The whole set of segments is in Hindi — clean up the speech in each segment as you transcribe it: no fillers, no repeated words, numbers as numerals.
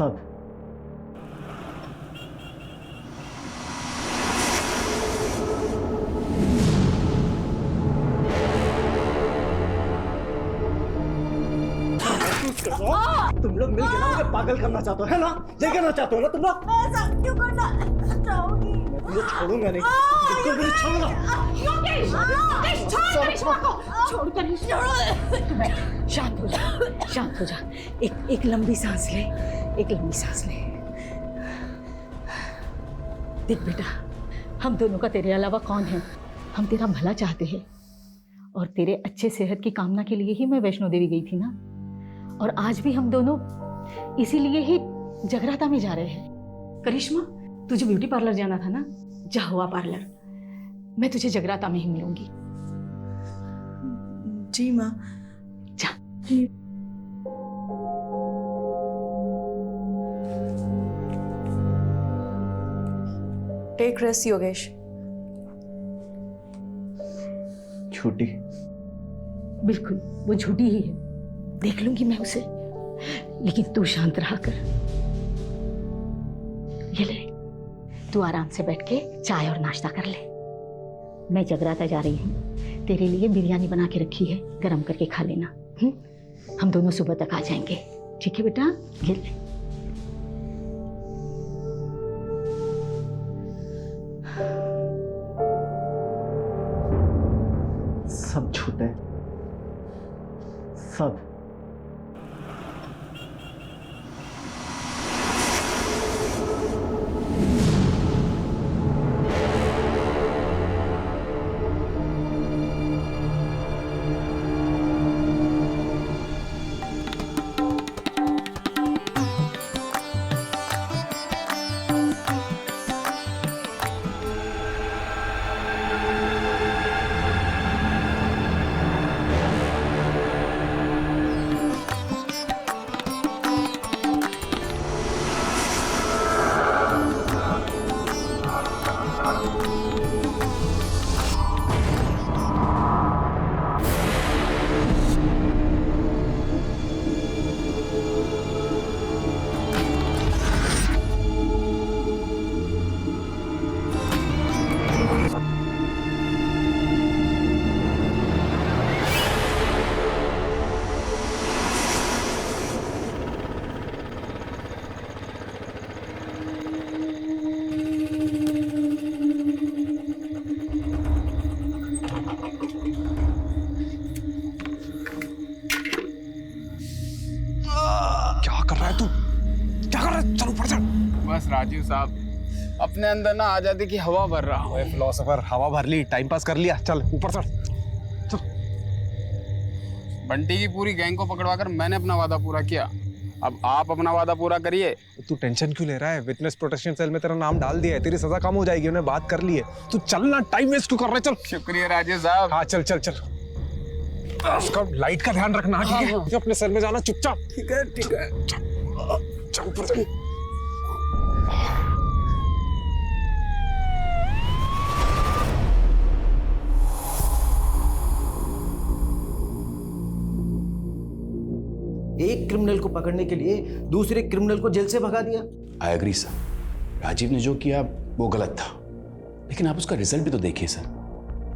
सब। तुम लोग मिलकर ना मुझे पागल करना चाहते हो, है ना? ये करना चाहते हो ना तुम लोग? ऐसा क्यों करना चाहोगी? मैं तुझे छोड़ूंगा नहीं, बिल्कुल भी नहीं छोड़ूंगा। योगेश, योगेश, छोड़ करिश्मा को, छोड़ करिश्मा। तू बैठ, शांत हो जा, शांत हो जा। एक लंबी सांस ले, एक लंबी सांस ले। देख बेटा, हम दोनों का तेरे अलावा कौन है? हम तेरा भला चाहते हैं और तेरे अच्छे सेहत की कामना के लिए ही मैं वैष्णो देवी गई थी ना। और आज भी हम दोनों इसीलिए ही जगराता में जा रहे हैं। करिश्मा, तुझे ब्यूटी पार्लर जाना था ना? जा हुआ पार्लर, मैं तुझे जगराता में ही मिलूंगी। जी माँ। जा। Take rest Yogesh. झूठी। बिल्कुल, वो झूठी ही है, देख लूंगी मैं उसे, लेकिन तू शांत रहा कर। ये ले, तू आराम से बैठ के चाय और नाश्ता कर ले। मैं जगराता जा रही हूँ, तेरे लिए बिरयानी बना के रखी है, गरम करके खा लेना। हम दोनों सुबह तक आ जाएंगे, ठीक है बेटा? ये ले। सब झूठ है, सब। बस राजीव साहब, अपने अंदर ना आजादी की हवा भर रहा हूँ। फिलोसोफर, हवा भर ली, टाइम पास कर लिया, चल ऊपर चढ़। बंटी की पूरी गैंग को पकड़वाकर मैंने अपना वादा पूरा किया, अब आप अपना वादा पूरा करिए। तू टेंशन क्यों ले रहा है? विटनेस प्रोटेक्शन सेल में तेरा नाम डाल दिया है, तेरी सजा कम हो जाएगी, उन्हें बात कर ली है। तू चलना, टाइम वेस्ट क्यों कर रहा है? चल। शुक्रिया राजीव साहब। हाँ चल चल चल। उसका लाइट का ध्यान रखना, ठीक है? अपने सेल में जाना चुपचाप। ठीक है ठीक है। चल ऊपर चल। एक क्रिमिनल को पकड़ने के लिए दूसरे क्रिमिनल को जेल से भगा दिया। आई एग्री सर, राजीव ने जो किया वो गलत था, लेकिन आप उसका रिजल्ट भी तो देखिए सर।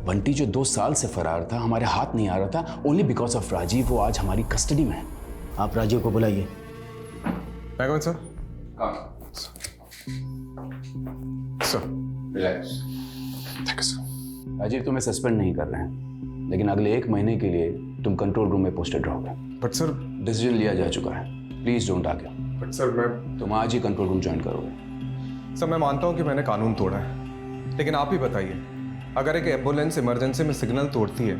बंटी जो 2 साल से फरार था, हमारे हाथ नहीं आ रहा था, ओनली बिकॉज ऑफ राजीव वो आज हमारी कस्टडी में है। आप राजीव को बुलाइए। मैं कौन sir? Sir relax. Thank you sir. Rajiv तुम्हें सस्पेंड नहीं कर रहे हैं, लेकिन अगले 1 महीने के लिए तुम कंट्रोल रूम में पोस्टेड रहोगे। But sir. डिसीजन लिया जा चुका है, please don't argue. But sir मैं तुम आज ही कंट्रोल रूम ज्वाइन करोगे। सर मैं मानता हूँ कि मैंने कानून तोड़ा है, लेकिन आप ही बताइए, अगर एक एम्बुलेंस इमरजेंसी में सिग्नल तोड़ती है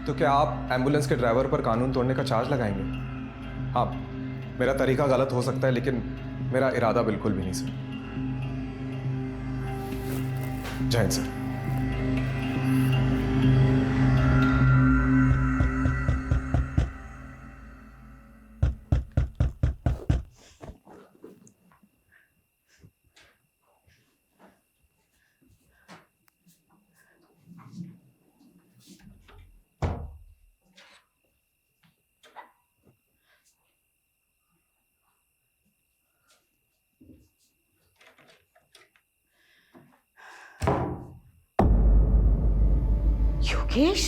तो क्या आप एम्बुलेंस के ड्राइवर पर कानून तोड़ने का चार्ज लगाएंगे? हाँ, मेरा तरीका गलत हो सकता है, लेकिन मेरा इरादा बिल्कुल भी नहीं सर। जय हिंद सर। योगेश,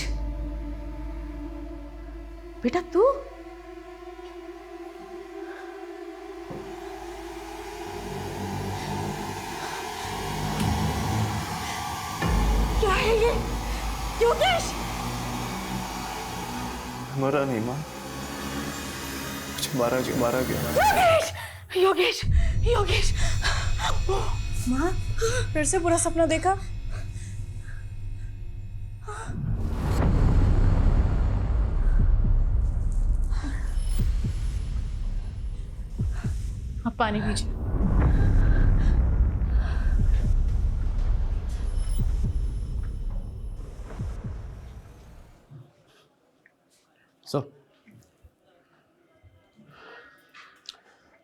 बेटा तू? क्या है ये? योगेश! मरा नहीं माँ, कुछ मारा गया। योगेश! योगेश! योगेश! माँ, फिर से बुरा सपना देखा? आप पानी पीजिए।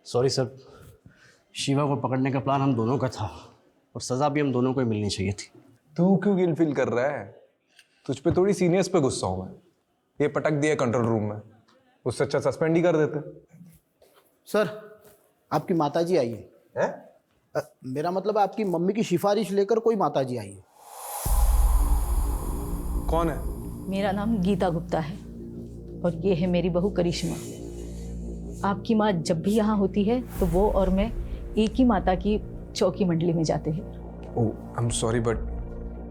सॉरी सर, शिवा को पकड़ने का प्लान हम दोनों का था और सज़ा भी हम दोनों को ही मिलनी चाहिए थी। तू क्यों गिल्ट फील कर रहा है? तुझ पे थोड़ी सीनियर्स पे गुस्सा हूं मैं। ये पटक दिया कंट्रोल रूम में, उससे अच्छा सस्पेंड ही कर देते। सर, आपकी माताजी आई है। मेरा मतलब आपकी मम्मी की सिफारिश लेकर कोई माताजी आई है। कौन है? मेरा नाम गीता गुप्ता है और ये है मेरी बहू करिश्मा। आपकी माँ जब भी यहाँ होती है तो वो और मैं एक ही माता की चौकी मंडली में जाते हैं। ओह, आई एम सॉरी बट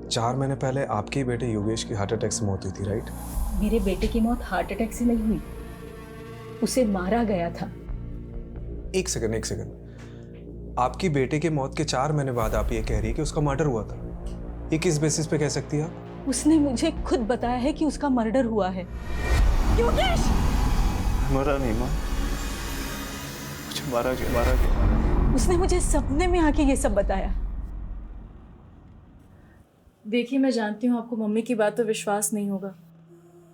4 महीने पहले आपके ही बेटे योगेश की हार्ट अटैक से मौत हुई थी, राइट? मेरे बेटे की मौत हार्ट अटैक से नहीं हुई, उसे मारा गया था। एक सेकंड। आपकी बेटे के मौत के 4 महीने बाद आप ये कह रही है कि उसका मर्डर हुआ था। ये किस बेसिस पे कह सकती है आप? उसने मुझे खुद बताया है कि उसका मर्डर हुआ है। योगेश! मरा नहीं माँ, कुछ मारा गया। उसने मुझे सपने में आके ये सब बताया। देखिए, मैं जानती हूँ आपको मम्मी की बात पर विश्वास नहीं होगा,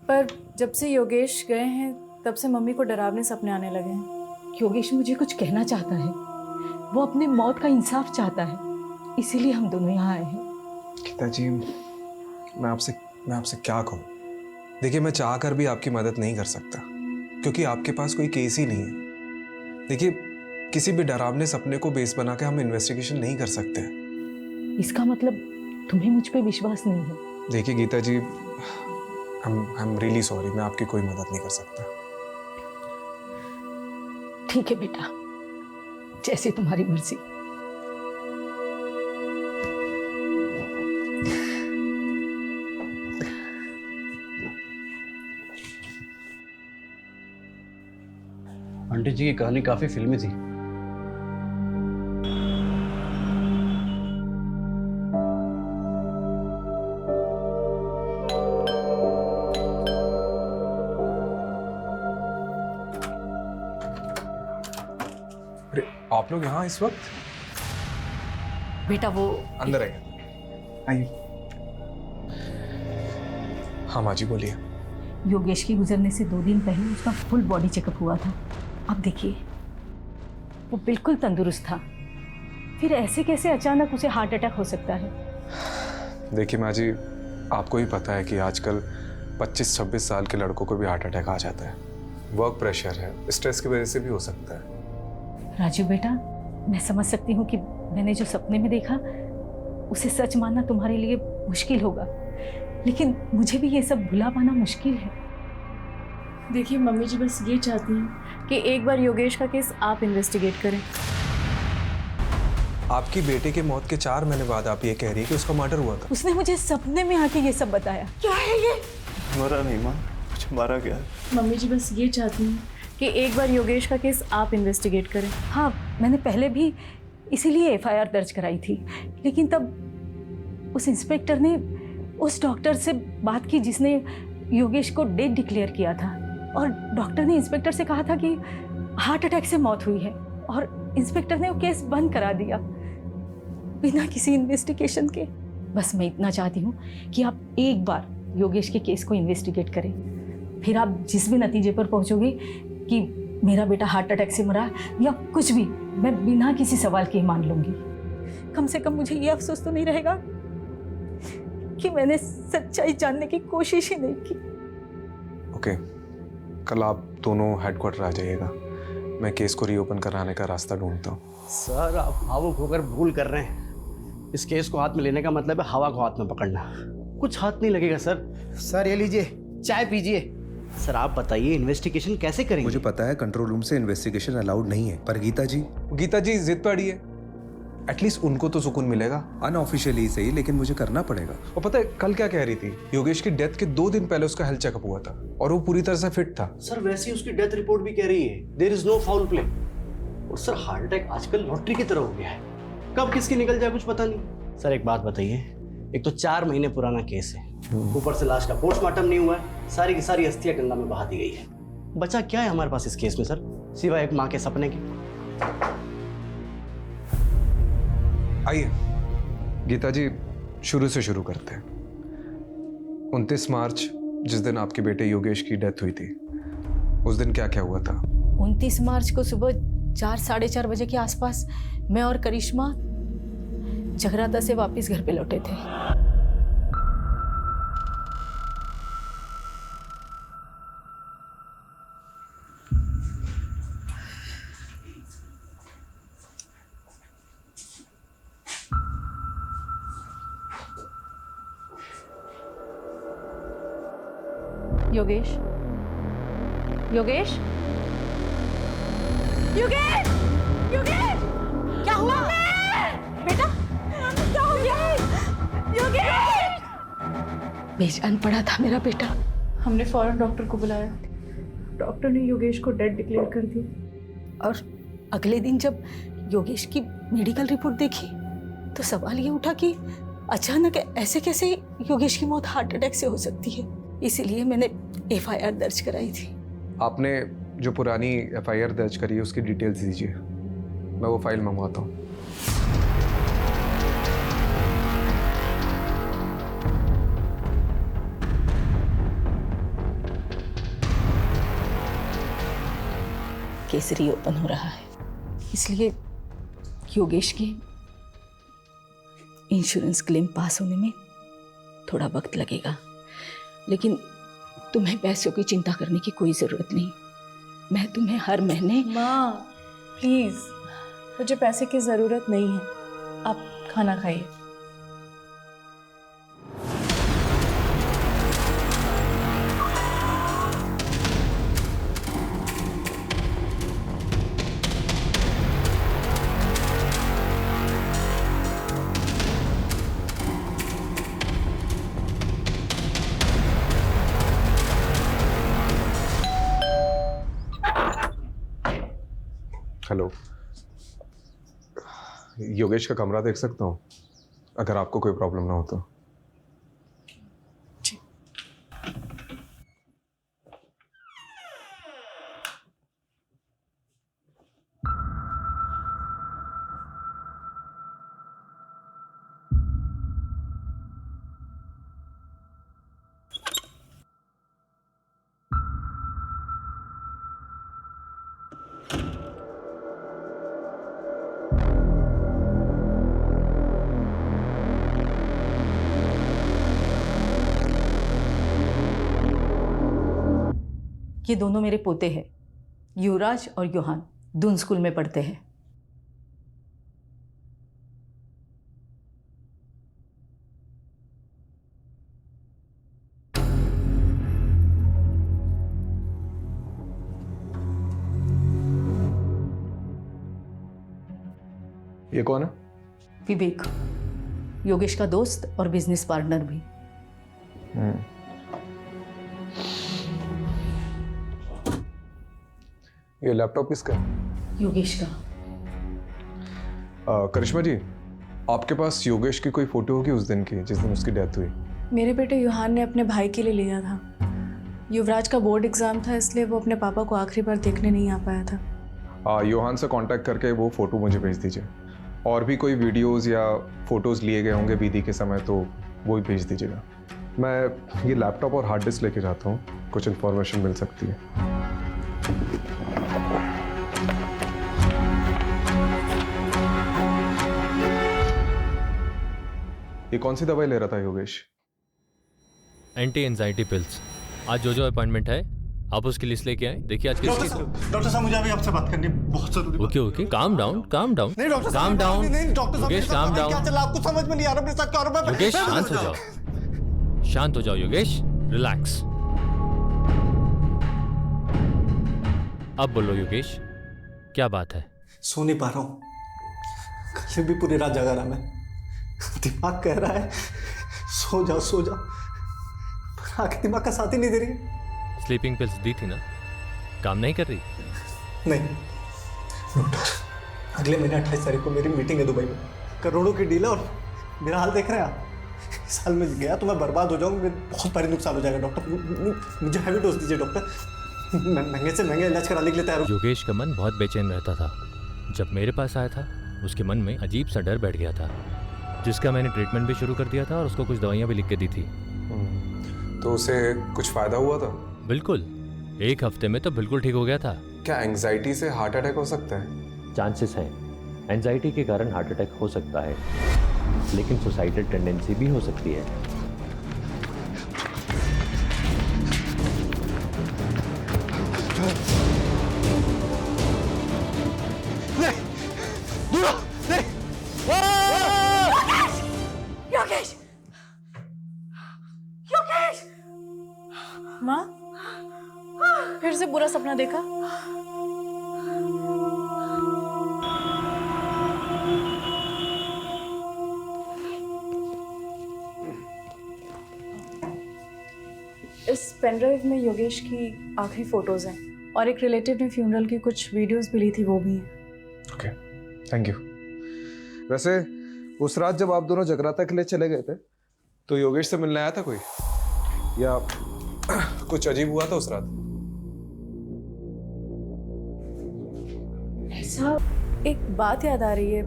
पर जब से योगेश गए हैं तब से मम्मी को डरावने सपने आने लगे हैं। योगेश मुझे कुछ कहना चाहता है, वो अपने मौत का इंसाफ चाहता है, इसीलिए हम दोनों यहाँ आए हैं। गीता जी, मैं आपसे क्या कहूँ? देखिए, मैं चाह कर भी आपकी मदद नहीं कर सकता क्योंकि आपके पास कोई केस ही नहीं है। देखिए, किसी भी डरावने सपने को बेस बना के हम इन्वेस्टिगेशन नहीं कर सकते। इसका मतलब तुम्हें मुझ पे विश्वास नहीं है? देखिए गीता जी, आई एम रियली सॉरी, मैं आपकी कोई मदद नहीं कर सकता। ठीक है बेटा, जैसी तुम्हारी मर्जी। आंटी जी की कहानी काफी फिल्मी थी। अरे आप लोग यहाँ इस वक्त? बेटा वो अंदर आइए। हाँ माँ जी बोलिए। योगेश के गुजरने से 2 दिन पहले उसका फुल बॉडी चेकअप हुआ था। अब देखिए, वो बिल्कुल तंदुरुस्त था, फिर ऐसे कैसे अचानक उसे हार्ट अटैक हो सकता है? देखिए माँ जी, आपको ही पता है कि आजकल 25-26 साल के लड़कों को भी हार्ट अटैक आ जाता है। वर्क प्रेशर है, स्ट्रेस की वजह से भी हो सकता है। राजू बेटा, मैं समझ सकती हूँ कि मैंने जो सपने में देखा उसे सच मानना तुम्हारे लिए मुश्किल होगा, लेकिन मुझे भी ये सब भुला पाना मुश्किल है। देखिए, मम्मी जी बस ये चाहती हैं कि एक बार योगेश का केस आप इन्वेस्टिगेट करें। आपकी बेटे के मौत के 4 महीने बाद आप ये कह रही है कि उसका मर्डर हुआ था। उसने मुझे सपने में आके ये सब बताया। क्या है ये? मरा नहीं माँ, कुछ मारा गया। मम्मी जी बस ये चाहती हैं कि एक बार योगेश का केस आप इन्वेस्टिगेट करें। हाँ, मैंने पहले भी इसीलिए FIR दर्ज कराई थी, लेकिन तब उस इंस्पेक्टर ने उस डॉक्टर से बात की जिसने योगेश को डेड डिक्लेयर किया था, और डॉक्टर ने इंस्पेक्टर से कहा था कि हार्ट अटैक से मौत हुई है, और इंस्पेक्टर ने वो केस बंद करा दिया बिना किसी इन्वेस्टिगेशन के। बस मैं इतना चाहती हूँ कि आप एक बार योगेश के केस को इन्वेस्टिगेट करें, फिर आप जिस भी नतीजे पर पहुँचोगे कि मेरा बेटा हार्ट अटैक से मरा या कुछ भी, मैं बिना किसी सवाल के ही मान लूँगी। कम से कम मुझे ये अफसोस तो नहीं रहेगा कि मैंने सच्चाई जानने की कोशिश ही नहीं की। ओके, कल आप दोनों हेडक्वार्टर आ जाइएगा, मैं केस को रीओपन कराने का रास्ता ढूंढता हूँ। सर, आप भावुक होकर भूल कर रहे हैं। इस केस को हाथ में लेने का मतलब है हवा को हाथ में पकड़ना। कुछ हाथ नहीं लगेगा सर। सर ये लीजिए, चाय पीजिए। सर आप बताइए इन्वेस्टिगेशन कैसे करेंगे? मुझे पता है कंट्रोल रूम से इन्वेस्टिगेशन अलाउड नहीं है, पर गीता जी जिद पे अड़ी है। एटलीस्ट उनको तो सुकून मिलेगा, अनऑफिशियली सही, लेकिन मुझे करना पड़ेगा। और पता है कल क्या कह रही थी? योगेश की डेथ के 2 दिन पहले उसका हेल्थ चेकअप हुआ था और वो पूरी तरह से फिट था। सर वैसे ही उसकी डेथ रिपोर्ट भी कह रही है there is no foul play. और सर हार्ट अटैक आजकल लॉटरी की तरह हो गया है, कब किसकी निकल जाए कुछ पता नहीं। सर एक बात बताइए, एक तो 4 महीने पुराना केस है, ऊपर से लाश का पोस्टमार्टम नहीं हुआ है, सारी की सारी अस्थियां गंगा में बहा दी गई है। बचा क्या है हमारे पास इस केस में सर, सिवाय एक माँ के सपने के? आइए गीता जी, शुरू से शुरू करते हैं। 29 मार्च, जिस दिन आपके बेटे योगेश की डेथ हुई थी, उस दिन क्या क्या हुआ था? 29 मार्च को सुबह 4 साढ़े 4 बजे के आसपास मैं और करिश्मा जगराता से वापस घर पे लौटे थे। योगेश, योगेश, योगेश, योगेश, क्या हुआ? बेटा, क्या हो गया? योगेश! बेजान पड़ा था मेरा बेटा। हमने फौरन डॉक्टर को बुलाया। डॉक्टर ने योगेश को डेड डिक्लेयर कर दिया। और अगले दिन जब योगेश की मेडिकल रिपोर्ट देखी तो सवाल ये उठा कि अचानक ऐसे कैसे योगेश की मौत हार्ट अटैक से हो सकती है। इसीलिए मैंने FIR दर्ज कराई थी। आपने जो पुरानी FIR दर्ज करी है उसकी डिटेल्स दीजिए, मैं वो फाइल मंगवाता हूँ। केस रीओपन हो रहा है, इसलिए योगेश के इंश्योरेंस क्लेम पास होने में थोड़ा वक्त लगेगा, लेकिन तुम्हें पैसों की चिंता करने की कोई ज़रूरत नहीं। मैं तुम्हें हर महीने। माँ प्लीज़, मुझे पैसे की ज़रूरत नहीं है, आप खाना खाइए। हेलो, योगेश का कमरा देख सकता हूँ अगर आपको कोई प्रॉब्लम ना हो तो? ये दोनों मेरे पोते हैं, युवराज और योहान, दून स्कूल में पढ़ते हैं। ये कौन है? विवेक, योगेश का दोस्त और बिजनेस पार्टनर भी। ये लैपटॉप किसका है? योगेश का। करिश्मा जी, आपके पास योगेश की कोई फोटो होगी उस दिन की जिस दिन उसकी डेथ हुई? मेरे बेटे युहान ने अपने भाई के लिए लिया था। युवराज का बोर्ड एग्ज़ाम था, इसलिए वो अपने पापा को आखिरी बार देखने नहीं आ पाया था। योहान से कांटेक्ट करके वो फोटो मुझे भेज दीजिए। और भी कोई वीडियोस या फोटोज़ लिए गए होंगे बीदी के समय तो वो भी भेज दीजिएगा। मैं ये लैपटॉप और हार्ड डिस्क लेके जाता हूँ, कुछ इन्फॉर्मेशन मिल सकती है। ये कौन सी दवाई ले रहा था योगेश? Anti anxiety pills. आज जो अपॉइंटमेंट है आप उसकी लिस्ट लेके आए। देखिए आज किसकी। डॉक्टर साहब, मुझे अभी आपसे बात करनी है, बहुत जरूरी। Okay okay, calm down calm down. नहीं डॉक्टर काम डाउन। नहीं डॉक्टर साहब, योगेश काम डाउन। क्या चला आपको समझ में नहीं आ रहा? मेरे साथ कारोबार। योगेश शांत हो जाओ। शांत हो जाओ योगेश, रिलैक्स। अब बोलो योगेश, क्या बात है? सो नहीं पा रहा हूँ, कल भी पूरी रात जागा रहा मैं। दिमाग कह रहा है सो जा सो जा, पर आंखें दिमाग का साथ ही नहीं दे रही। स्लीपिंग पिल्स दी थी ना, काम नहीं कर रही? नहीं डॉक्टर, अगले महीने 28 तारीख को मेरी मीटिंग है दुबई में, करोड़ों की डील है और मेरा हाल देख रहे हैं आप। इस साल में गया तो मैं बर्बाद हो जाऊंगा, मेरे बहुत भारी नुकसान हो जाएगा डॉक्टर। मुझे हैवी डोज दीजिए डॉक्टर, मैं महंगे से महंगा इलाज कराने के लिए तैयार हूँ। योगेश का मन बहुत बेचैन रहता था। जब मेरे पास आया था उसके मन में अजीब सा डर बैठ गया था, जिसका मैंने ट्रीटमेंट भी शुरू कर दिया था और उसको कुछ दवाइयाँ भी लिख के दी थी। तो उसे कुछ फायदा हुआ था? बिल्कुल, 1 हफ्ते में तो बिल्कुल ठीक हो गया था। क्या एंजाइटी से हार्ट अटैक हो सकता है? चांसेस हैं, एंजाइटी के कारण हार्ट अटैक हो सकता है, लेकिन सुसाइडल टेंडेंसी भी हो सकती है। योगेश! योगेश! माँ, फिर से बुरा सपना देखा? इस पेनड्राइव में योगेश की आखिरी फोटोज हैं और एक रिलेटिव ने फ्यूनरल की कुछ वीडियोस भी ली थी, वो भी हैं। Okay, thank you. वैसे उस रात जब आप दोनों जगराता के लिए चले गए थे तो योगेश से मिलने आया था कोई, या कुछ अजीब हुआ था उस रात? ऐसा एक बात याद आ रही है,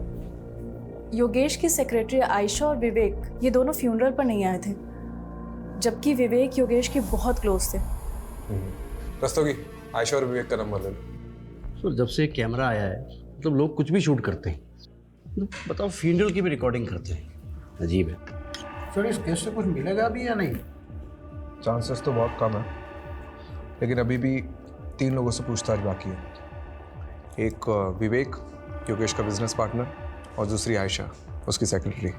योगेश की सेक्रेटरी आयशा और विवेक ये दोनों फ्यूनरल पर नहीं आए थे, जबकि विवेक योगेश के बहुत क्लोज थे। रस्तोगी, आयशा और विवेक का नंबर ले लो। सर जब से कैमरा आया है मतलब लोग कुछ भी शूट करते हैं, बताओ फ्यूनरल की भी रिकॉर्डिंग करते हैं, अजीब है। सर इस केस से कुछ मिलेगा भी या नहीं? चांसेस तो बहुत कम है, लेकिन अभी भी 3 लोगों से पूछताछ बाकी है। एक विवेक, योगेश का बिजनेस पार्टनर, और दूसरी आयशा, उसकी सेक्रेटरी।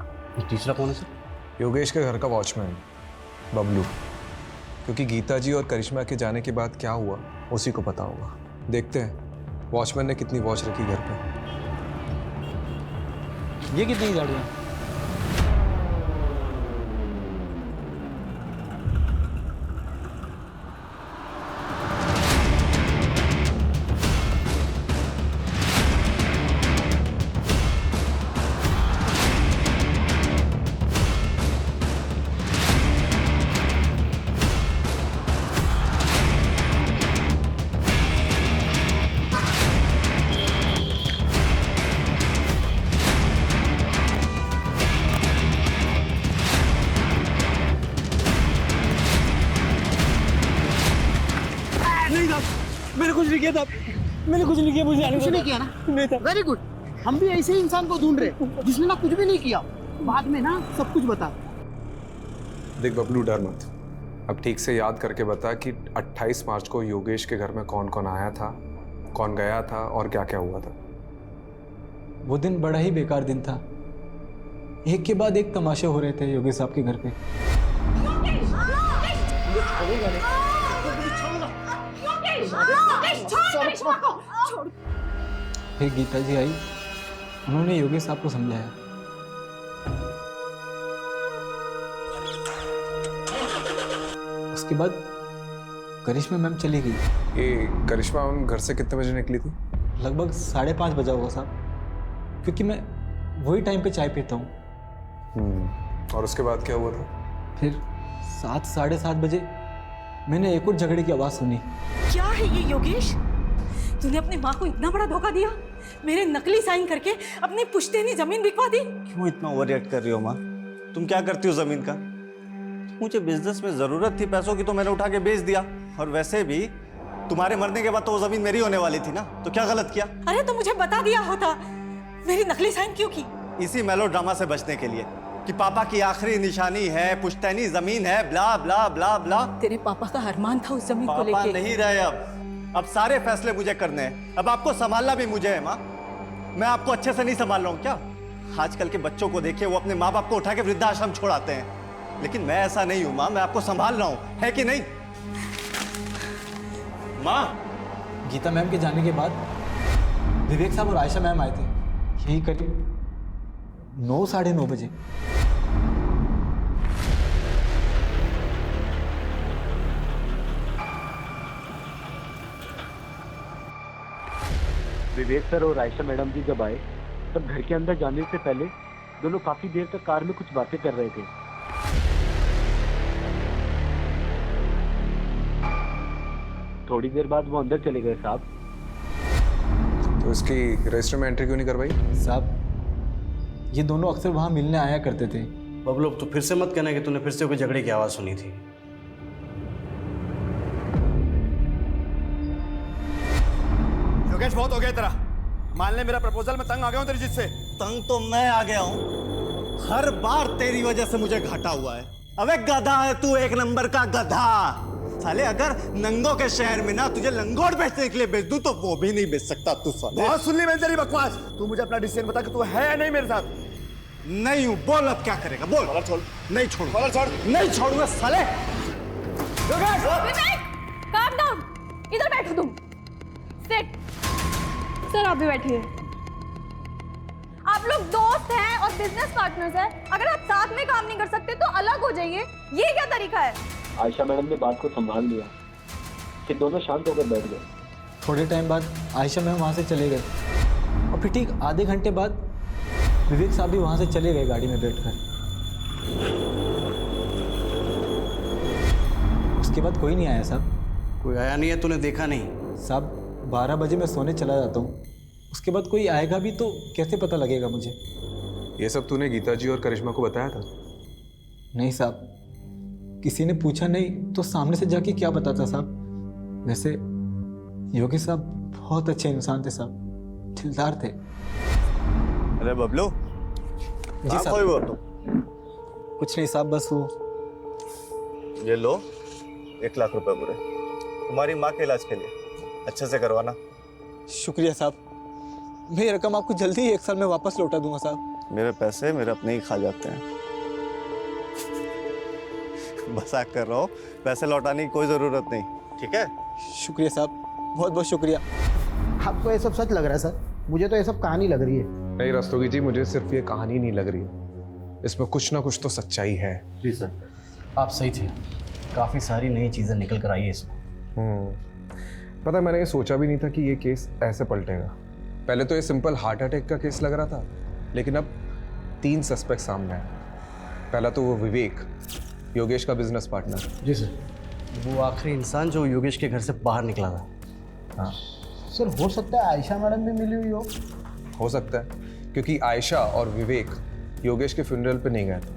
तीसरा कौन है सर? योगेश के घर का वॉचमैन बबलू, क्योंकि गीता जी और करिश्मा के जाने के बाद क्या हुआ उसी को पता होगा। देखते हैं वॉचमैन ने कितनी वॉच रखी घर पे। ये कितनी गाड़ियाँ? मैंने कुछ नहीं किया था, मैंने कुछ नहीं किया, मुझे कुछ नहीं किया ना? नहीं था। वेरी गुड, हम भी ऐसे ही इंसान को ढूंढ रहे जिसने ना कुछ भी नहीं किया, बाद में ना सब कुछ बता। देख बबलू, डर मत, अब ठीक से याद करके बता कि 28 मार्च को योगेश के घर में कौन कौन आया था, कौन गया था और क्या क्या हुआ था। वो दिन बड़ा ही बेकार दिन था, एक के बाद एक तमाशे हो रहे थे योगेश साहब के घर पे। फिर गीता जी आई, उन्होंने योगेश साहब को समझाया। उसके बाद करिश्मा मैम चली गई। ये करिश्मा मैम घर से कितने बजे निकली थी? लगभग 5:30 बजा होगा साहब, क्योंकि मैं वही टाइम पे चाय पीता हूँ। और उसके बाद क्या हुआ था? फिर 7 साढ़े 7 बजे मैंने एक और झगड़े की आवाज़ सुनी। क्या है ये योगेश? तूने अपनी माँ को इतना बड़ा धोखा दिया, मेरे नकली साइन करके अपनी पुश्तैनी जमीन बिकवा दी। क्यों इतना ओवर रिएक्ट कर रही हो माँ? तुम क्या करती हो जमीन का? मुझे बिजनेस में जरूरत थी पैसों की तो मैंने उठा के बेच दिया, और वैसे भी तुम्हारे मरने के बाद तो वो जमीन मेरी होने वाली थी ना, तो क्या गलत किया? अरे तो मुझे बता दिया होता, मेरी नकली साइन क्यों की? इसी मेलोड्रामा से बचने के लिए कि पापा की आखिरी निशानी है, पुश्तैनी जमीन है, ब्ला ब्ला ब्ला ब्ला। तेरे पापा का अरमान था उस जमीन को पापा लेके। नहीं रहे अब सारे फैसले मुझे करने हैं, अब आपको संभालना भी मुझे है माँ। मैं आपको अच्छे से नहीं संभाल रहा हूँ क्या? आजकल के बच्चों को देखिए, वो अपने माँ बाप को उठा के वृद्धाश्रम छोड़ाते हैं। लेकिन मैं ऐसा नहीं हूं माँ, मैं आपको संभाल रहा हूं, है कि नहीं माँ? गीता मैम के जाने के बाद विवेक साहब और आयशा मैम आए थे, यही करीब 9 साढ़े 9 बजे। विवेक सर और आयशा मैडम जी जब आए तब घर के अंदर जाने से पहले दोनों काफी देर तक कार में कुछ बातें कर रहे थे। थोड़ी देर बाद वो अंदर चले गए साहब। तो इसकी रजिस्टर में एंट्री क्यों नहीं करवाई? साहब ये दोनों अक्सर वहाँ मिलने आया करते थे। बबलू तो फिर से मत कहना कि तूने फिर से कोई झगड़े की आवाज़ सुनी थी। योगेश बहुत हो गया तेरा, मान ले मेरा प्रपोजल, मैं तंग आ गया हूं तेरी जिद से। तंग तो मैं आ गया हूं, हर बार तेरी वजह से मुझे घाटा हुआ है। अबे गधा है तू, एक नंबर का गधा। साले अगर नंगों के शहर में ना तुझे लंगोट बेचने के लिए बेच दूं तो वो भी नहीं बेच सकता तू। साले बहुत सुन ली मैंने तेरी बकवास। तू मुझे अपना डिसीजन बता कि तू है या नहीं मेरे साथ। नहीं हूं, बोल अब क्या करेगा बोल। कॉलर छोड़। नहीं छोड़, कॉलर छोड़। नहीं छोड़ूंगा साले। काम डाउन, इधर बैठो तुम। सिट। सर आप भी बैठिए। आप लोग दोस्त हैं और बिजनेस पार्टनर्स हैं, अगर आप साथ में काम नहीं कर सकते तो अलग हो जाइए, ये क्या तरीका है? आयशा मैडम ने बात को संभाल लिया, फिर दोनों शांत होकर बैठ गए। थोड़े टाइम बाद आयशा मैम वहाँ से चले गए और फिर ठीक आधे घंटे बाद विवेक साहब भी वहाँ से चले गए गाड़ी में बैठकर। उसके बाद कोई नहीं आया साहब। कोई आया नहीं है? तूने देखा नहीं? साहब 12 बजे मैं सोने चला जाता हूँ, उसके बाद कोई आएगा भी तो कैसे पता लगेगा मुझे? ये सब तूने गीता जी और करिश्मा को बताया था? नहीं साहब, किसी ने पूछा नहीं तो सामने से जाके क्या बताता साहब। वैसे योगी साहब बहुत अच्छे इंसान थे साहब, दिलदार थे। अरे बबलू जी साहब। कोई वो तो कुछ नहीं साहब, बस वो। ये लो 1 लाख रुपए पूरे तुम्हारी माँ के इलाज के लिए, अच्छे से करवाना। शुक्रिया साहब, मैं ये रकम आपको जल्दी ही 1 साल में वापस लौटा दूंगा साहब। मेरे पैसे मेरे अपने ही खा जाते हैं। मजाक कर रहा हूँ, पैसे लौटाने की कोई जरूरत नहीं, ठीक है? शुक्रिया साहब, बहुत बहुत शुक्रिया। आपको ये सब सच लग रहा है सर? मुझे तो ये सब कहानी लग रही है। नहीं रस्तोगी जी, मुझे सिर्फ ये कहानी नहीं लग रही है, इसमें कुछ ना कुछ तो सच्चाई है। जी सर, आप सही थे, काफ़ी सारी नई चीज़ें निकल कर आई है इसमें। पता है मैंने ये सोचा भी नहीं था कि ये केस ऐसे पलटेगा। पहले तो ये सिंपल हार्ट अटैक का केस लग रहा था, लेकिन अब 3 सस्पेक्ट सामने आए। पहला तो वो विवेक, योगेश का बिजनेस पार्टनर। जी सर, वो आखिरी इंसान जो योगेश के घर से बाहर निकला था। हाँ सर हो सकता है आयशा मैडम भी मिली हुई हो सकता है, क्योंकि आयशा और विवेक योगेश के फ्यूनरल पे नहीं गए थे,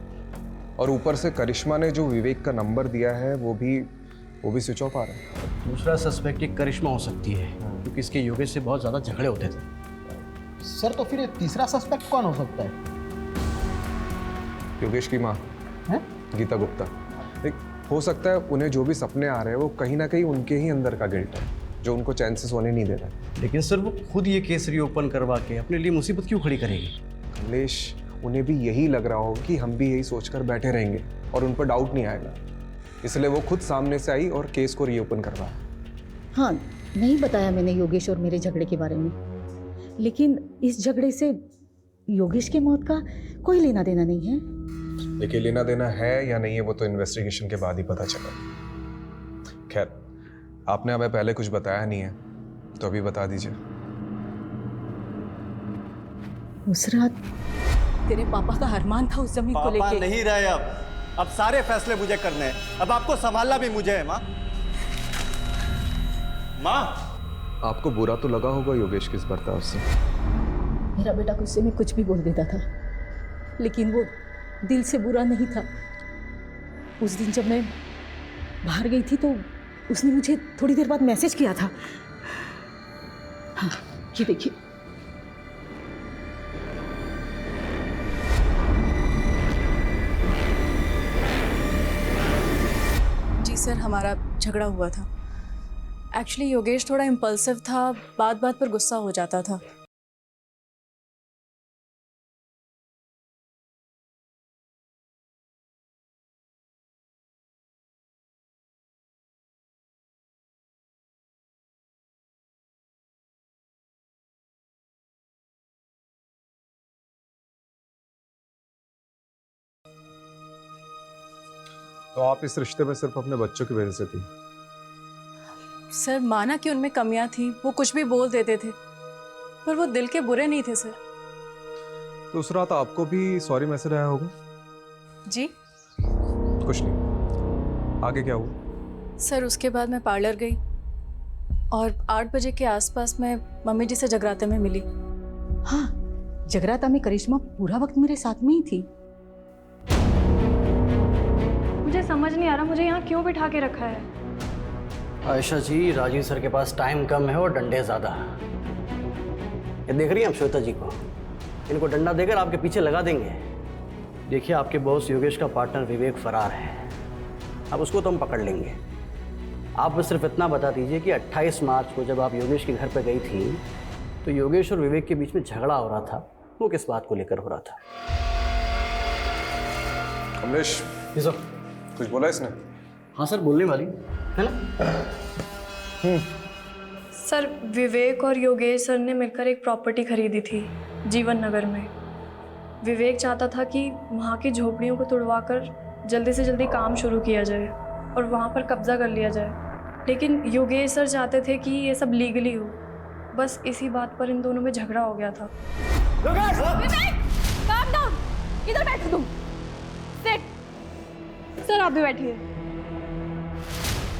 और ऊपर से करिश्मा ने जो विवेक का नंबर दिया है वो भी स्विच ऑफ आ रहा है। दूसरा सस्पेक्ट एक करिश्मा हो सकती है, क्योंकि इसके योगेश से बहुत ज़्यादा झगड़े होते थे। सर तो फिर ये तीसरा सस्पेक्ट कौन हो सकता है? योगेश की माँ है? गीता गुप्ता। देख, हो सकता है उन्हें जो भी सपने आ रहे हैं वो कहीं ना कहीं उनके ही अंदर का गिल्ट है जो उनको चैन से सोने नहीं दे रहा है। लेकिन सर वो खुद ये केस रीओपन करवा के अपने लिए मुसीबत क्यों खड़ी करेगी? कमलेश, उन्हें भी यही लग रहा हो कि हम भी यही सोचकर बैठे रहेंगे और उन पर डाउट नहीं आएगा, इसलिए वो खुद सामने से आई और केस को रीओपन करवाया। हाँ, नहीं बताया मैंने योगेश और मेरे झगड़े के बारे में, लेकिन इस झगड़े से योगेश की मौत का कोई लेना देना नहीं है। लेकिन लेना देना है या नहीं है वो तो इन्वेस्टिगेशन के बाद ही पता चला। खैर, आपने हमें पहले कुछ बताया नहीं है तो अभी बता दीजिए। उस रात तेरे पापा का अरमान था उस जमीन को पापा लेके। नहीं रहे अब सारे फैसले मुझे करने हैं, अब आपको संभालना भी मुझे है। माँ आपको बुरा तो लगा होगा योगेश किस बर्ताव से। मेरा बेटा गुस्से में कुछ भी बोल देता था, लेकिन वो दिल से बुरा नहीं था। उस दिन जब मैं बाहर गई थी तो उसने मुझे थोड़ी देर बाद मैसेज किया था। हाँ, ये देखिए। जी सर, हमारा झगड़ा हुआ था। एक्चुअली योगेश थोड़ा इम्पल्सिव था, बात बात पर गुस्सा हो जाता था। तो आप इस रिश्ते में सिर्फ अपने बच्चों की वजह से थी। सर माना कि उनमें कमियां थी, वो कुछ भी बोल देते थे, पर वो दिल के बुरे नहीं थे सर। तो उस रात आपको भी सॉरी मैसेज आया होगा? जी कुछ नहीं, आगे क्या हुआ? सर उसके बाद मैं पार्लर गई और 8 बजे के आसपास मैं मम्मी जी से जगराते में मिली। हाँ, जगराता में करिश्मा पूरा वक्त मेरे साथ में ही थी। मुझे समझ नहीं आ रहा मुझे यहाँ क्यों बिठा के रखा है। आयशा जी, राजीव सर के पास टाइम कम है और डंडे ज़्यादा। ये देख रही हैं आप श्वेता जी को? इनको डंडा देकर आपके पीछे लगा देंगे। देखिए, आपके बॉस योगेश का पार्टनर विवेक फरार है। अब उसको तो हम पकड़ लेंगे। आप बस सिर्फ इतना बता दीजिए कि 28 मार्च को जब आप योगेश के घर पर गई थी तो योगेश और विवेक के बीच में झगड़ा हो रहा था, वो किस बात को लेकर हो रहा था? कमलेश, जी सर। कुछ बोला इसने? हाँ सर, बोलने वाली है ना। सर, विवेक और योगेश सर ने मिलकर एक प्रॉपर्टी खरीदी थी जीवन नगर में। विवेक चाहता था कि वहाँ की झोपड़ियों को तुड़वाकर जल्दी से जल्दी काम शुरू किया जाए और वहाँ पर कब्जा कर लिया जाए, लेकिन योगेश सर चाहते थे कि ये सब लीगली हो। बस इसी बात पर इन दोनों में झगड़ा हो गया था। विवेक, calm down, इधर बैठो तुम। Sit। सर आप भी बैठिए।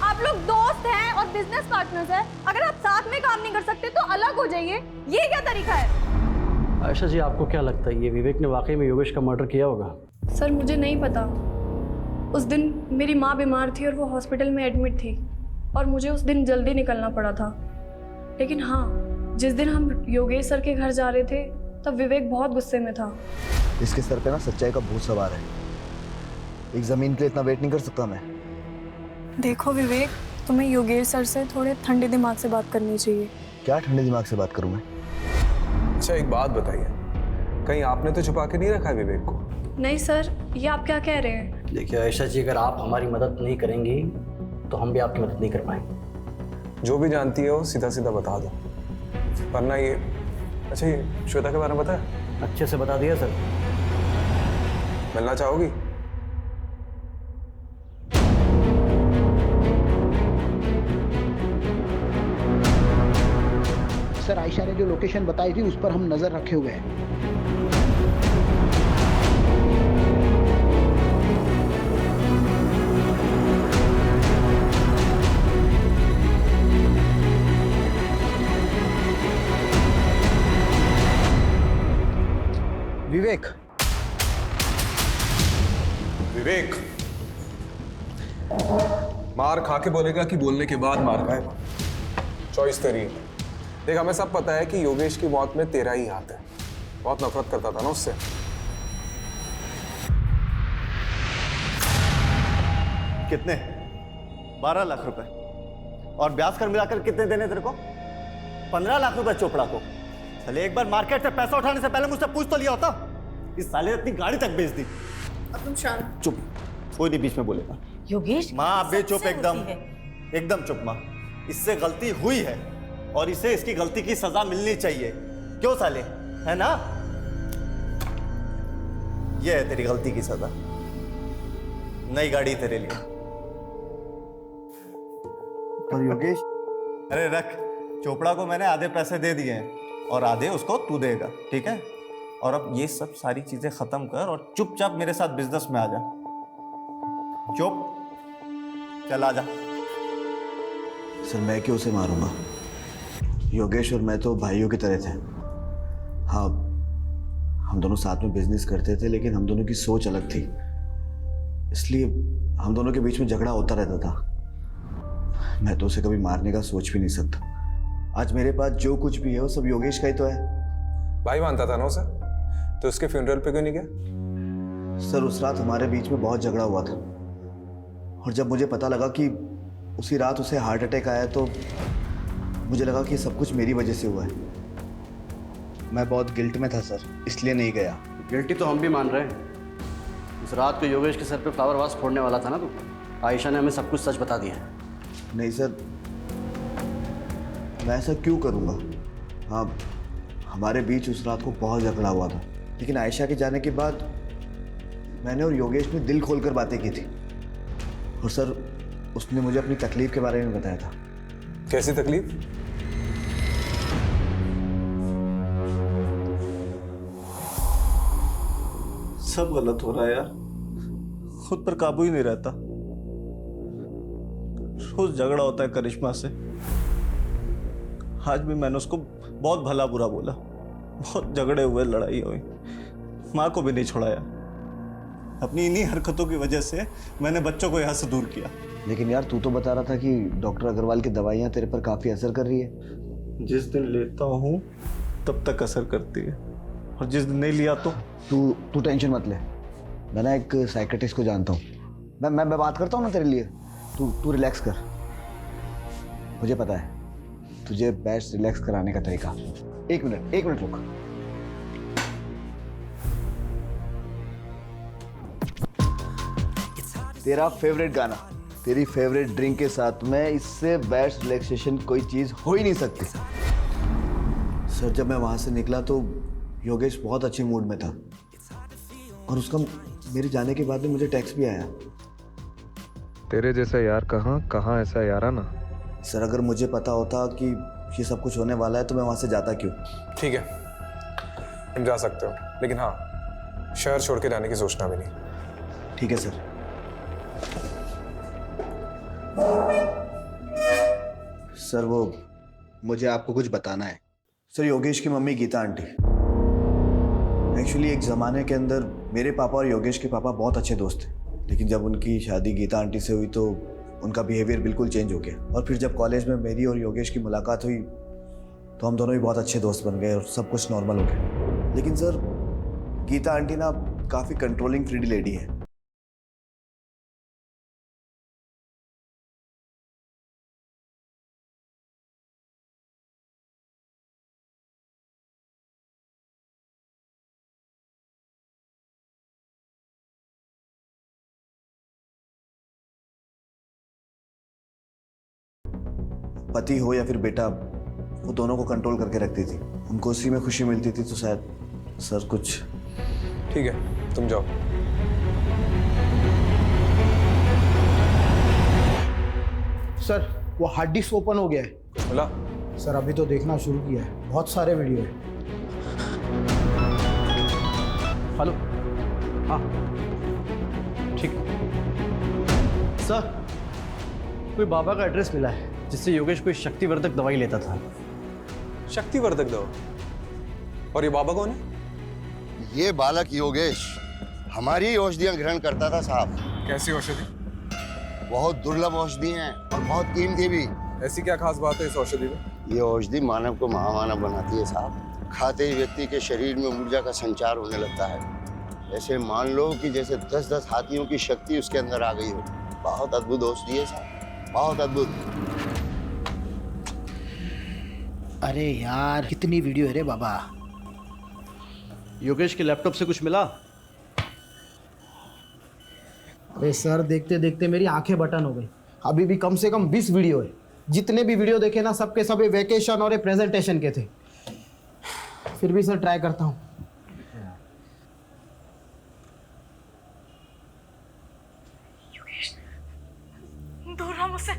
आप लोग दोस्त हैं और बिजनेस पार्टनर्स हैं। अगर आप साथ में काम नहीं कर सकते तो अलग हो जाइए। ये क्या तरीका है? आयशा जी, आपको क्या लगता है ये विवेक ने वाकई में योगेश का मर्डर किया होगा? सर मुझे नहीं पता। उस दिन मेरी माँ बीमार थी और वो हॉस्पिटल में एडमिट थी और मुझे उस दिन जल्दी निकलना पड़ा था। लेकिन हाँ, जिस दिन हम योगेश सर के घर जा रहे थे तब विवेक बहुत गुस्से में था। इसके सर पे ना सच्चाई का भूत सवार है। एक जमीन के लिए इतना वेट नहीं कर सकता मैं। देखो विवेक, तुम्हें योगेश सर से थोड़े ठंडे दिमाग से बात करनी चाहिए। क्या ठंडे दिमाग से बात करूं मैं? अच्छा, एक बात बताइए, कहीं आपने तो छुपा के नहीं रखा है विवेक को? नहीं सर, ये आप क्या कह रहे हैं? देखिए आयशा जी, अगर आप हमारी मदद नहीं करेंगी तो हम भी आपकी मदद नहीं कर पाएंगे। जो भी जानती है वो सीधा सीधा बता दो, वरना ये। अच्छा, ये श्वेता के बारे में पता है? अच्छे से बता दिया सर। मिलना चाहोगी? सर, आयशा ने जो लोकेशन बताई थी उस पर हम नजर रखे हुए हैं। विवेक, विवेक मार खा के बोलेगा कि बोलने के बाद मार खाएगा? चॉइस तेरी है। देख, हमें सब पता है कि योगेश की मौत में तेरा ही हाथ है। बहुत नफरत करता था ना उससे। कितने? 12 लाख रुपए। और ब्याज कर मिलाकर कितने देने तेरे को? 15 लाख रुपए चोपड़ा को। चले, एक बार मार्केट से पैसा उठाने से पहले मुझसे पूछ तो लिया होता। इस साले ने अपनी गाड़ी तक बेच दी। अब तुम शांत। चुप, कोई नहीं बीच में बोलेगा। योगेश, माँ आप भी चुप, एकदम चुप माँ। इससे गलती हुई है और इसे इसकी गलती की सजा मिलनी चाहिए। क्यों साले, है ना? ये है तेरी गलती की सजा। नई गाड़ी तेरे लिए। पर योगेश, अरे रख, चोपड़ा को मैंने आधे पैसे दे दिए हैं और आधे उसको तू देगा, ठीक है? और अब ये सब सारी चीजें खत्म कर और चुपचाप मेरे साथ बिजनेस में आ जा। चुप, चल आ जा। सर मैं क्यों उसे मारूंगा? योगेश और मैं तो भाइयों की तरह थे। हाँ, हम दोनों साथ में बिजनेस करते थे, लेकिन हम दोनों की सोच अलग थी, इसलिए हम दोनों के बीच में झगड़ा होता रहता था। मैं तो उसे कभी मारने का सोच भी नहीं सकता। आज मेरे पास जो कुछ भी है वो सब योगेश का ही तो है। भाई मानता था ना उसे, तो उसके फ्यूनरल पे क्यों नहीं गया? सर उस रात हमारे बीच में बहुत झगड़ा हुआ था और जब मुझे पता लगा कि उसी रात उसे हार्ट अटैक आया तो मुझे लगा कि सब कुछ मेरी वजह से हुआ है। मैं बहुत गिल्ट में था सर, इसलिए नहीं गया। गिल्टी तो हम भी मान रहे हैं। उस रात को योगेश के सर पे फ्लावर वास फोड़ने वाला था ना तू। आयशा ने हमें सब कुछ सच बता दिया है। नहीं सर, मैं ऐसा क्यों करूँगा? हाँ, हमारे बीच उस रात को बहुत झगड़ा हुआ था, लेकिन आयशा के जाने के बाद मैंने और योगेश ने दिल खोलकर बातें की थी। और सर उसने मुझे अपनी तकलीफ के बारे में बताया था। कैसी तकलीफ? सब गलत हो रहा है यार, खुद पर काबू ही नहीं रहता। रोज झगड़ा होता है करिश्मा से। आज भी मैंने उसको बहुत भला बुरा बोला, बहुत झगड़े हुए, लड़ाई हुई, माँ को भी नहीं छोड़ाया। अपनी इन्हीं हरकतों की वजह से मैंने बच्चों को यहाँ से दूर किया। लेकिन यार तू तो बता रहा था कि डॉक्टर अग्रवाल की दवाइयाँ तेरे पर काफ़ी असर कर रही है। जिस दिन लेता हूँ तब तक असर करती है, और जिस दिन नहीं लिया तो तू टेंशन मत ले, मैं ना एक साइकेट्रिस्ट को जानता हूँ। मैं बात करता हूँ ना तेरे लिए, तू रिलैक्स कर। मुझे पता है तुझे बेस्ट रिलैक्स कराने का तरीका। एक मिनट रुक। तेरा फेवरेट गाना, तेरी फेवरेट ड्रिंक के साथ में इससे बेस्ट रिलैक्सेशन कोई चीज हो ही नहीं सकती। सर जब मैं वहां से निकला तो योगेश बहुत अच्छे मूड में था, और उसका मेरे जाने के बाद में मुझे टेक्स्ट भी आया। तेरे जैसा यार कहाँ ऐसा याराना। सर अगर मुझे पता होता कि ये सब कुछ होने वाला है तो मैं वहां से जाता क्यों। ठीक है, तुम जा सकते हो, लेकिन हाँ, शहर छोड़ के जाने की सोचना भी नहीं। ठीक है सर। सर वो मुझे आपको कुछ बताना है। सर योगेश की मम्मी गीता आंटी, एक्चुअली एक ज़माने के अंदर मेरे पापा और योगेश के पापा बहुत अच्छे दोस्त थे, लेकिन जब उनकी शादी गीता आंटी से हुई तो उनका बिहेवियर बिल्कुल चेंज हो गया। और फिर जब कॉलेज में मेरी और योगेश की मुलाकात हुई तो हम दोनों भी बहुत अच्छे दोस्त बन गए और सब कुछ नॉर्मल हो गया। लेकिन सर गीता आंटी ना काफ़ी कंट्रोलिंग फ्रीडी लेडी है। पति हो या फिर बेटा, वो दोनों को कंट्रोल करके रखती थी। उनको उसी में खुशी मिलती थी, तो शायद सर कुछ। ठीक है, तुम जाओ। सर वो हार्ड डिस्क ओपन हो गया है। कुछ मिला? सर अभी तो देखना शुरू किया है, बहुत सारे वीडियो है। हेलो, हाँ ठीक। सर कोई बाबा का एड्रेस मिला है जिससे योगेश कोई शक्तिवर्धक दवाई लेता था। शक्तिवर्धक दवा? और ये बाबा कौन है? ये बालक योगेश हमारी औषधियां ग्रहण करता था साहब। कैसी औषधि? बहुत दुर्लभ औषधि हैं और बहुत कीमती भी। ऐसी क्या खास बात है इस औषधि में? ये औषधि मानव को महामानव बनाती है साहब। खाते ही व्यक्ति के शरीर में ऊर्जा का संचार होने लगता है। ऐसे मान लो कि जैसे 10-10 हाथियों की शक्ति उसके अंदर आ गई हो। बहुत अद्भुत औषधि है साहब, बहुत अद्भुत। अरे यार कितनी वीडियो है रे बाबा। योगेश के लैपटॉप से कुछ मिला? अरे सर देखते देखते मेरी आंखें बटन हो गई। अभी भी कम से कम 20 वीडियो है। जितने भी वीडियो देखे ना सबके सब वेकेशन और प्रेजेंटेशन के थे। फिर भी सर ट्राई करता हूँ। दूर रहो मुझसे,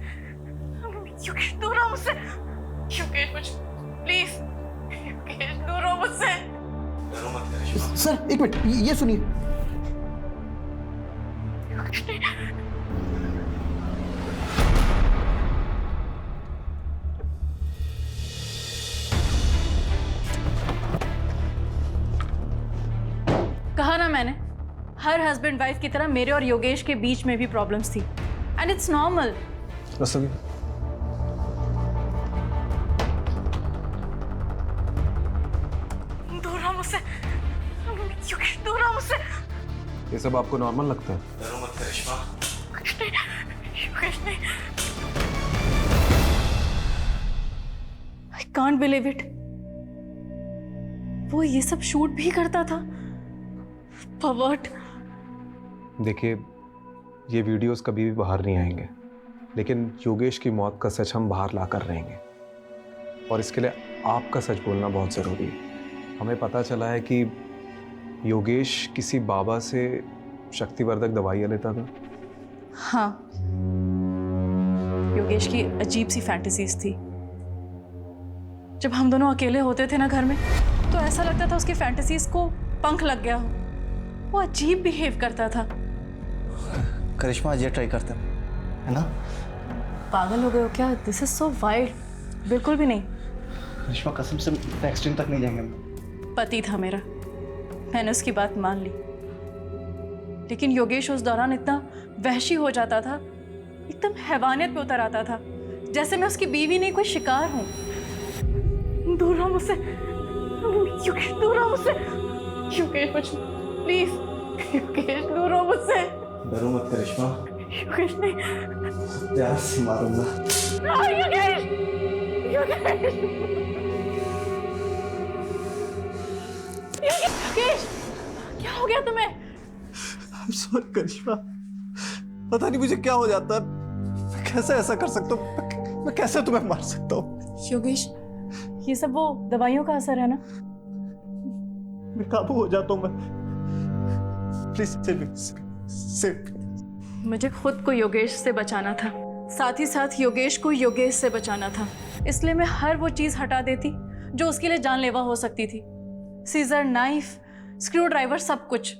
योगेश दूर रहो मुझसे। योगेश मुझे प्लीज, योगेश दूर रहो मुझसे। सर एक मिनट, ये सुनिए। कहा ना मैंने, हर हस्बैंड वाइफ की तरह मेरे और योगेश के बीच में भी प्रॉब्लम्स थी, एंड इट्स नॉर्मल। बस अभी दूर रहो मुझसे, योगेश दूर रहो मुझसे। ये सब आपको नॉर्मल लगता है? डरो मत करिश्मा। कुछ नहीं, योगेश नहीं। I can't believe it. वो ये सब शूट भी करता था। परवर्ट। देखिए, ये वीडियोस कभी भी बाहर नहीं आएंगे, लेकिन योगेश की मौत का सच हम बाहर ला कर रहेंगे, और इसके लिए आपका सच बोलना बहुत ज़रूरी है। हमें पता चला है कि योगेश किसी बाबा से शक्तिवर्धक दवाइयाँ लेता था। हाँ, योगेश की अजीब सी फैंटेसीज थी। जब हम दोनों अकेले होते थे ना घर में, तो ऐसा लगता था उसकी फैंटेसीज को पंख लग गया हो। वो अजीब बिहेव करता था। करिश्मा आज ये ट्राई करते हैं, है ना? पागल हो गए हो क्या? This is so wild. बिल्कुल भी नहीं। करिश्मा कसम से एक्सट्रीम तक नहीं जाएंगे। पति था मेरा, मैंने उसकी बात मान ली। लेकिन योगेश उस दौरान इतना वहशी हो जाता था, एकदम हैवानियत पे उतर आता था, जैसे मैं उसकी बीवी नहीं कोई शिकार हूं। दूर रहो मुझसे योगेश, दूर रहो मुझसे योगेश, प्लीज योगेश, दूर रहो मुझसे। डरो मत करिश्मा, योगेश नहीं, प्यार से मारूंगा। योगेश, योगेश, योगेश, क्या हो गया तुम्हें? I'm sorry करिश्मा, पता नहीं मुझे क्या हो जाता है। मैं कैसे ऐसा कर सकता हूँ? मैं कैसे तुम्हें मार सकता हूँ? योगेश, ये सब वो दवाइयों का असर है ना? मैं काबू हो जाता हूँ मैं। प्लीज सेव मुझे खुद को योगेश से बचाना था, साथ ही साथ योगेश को योगेश से बचाना था। इसलिए मैं हर वो चीज हटा देती जो उसके लिए जानलेवा हो सकती थी। सीजर, नाइफ, स्क्रू ड्राइवर, सब कुछ।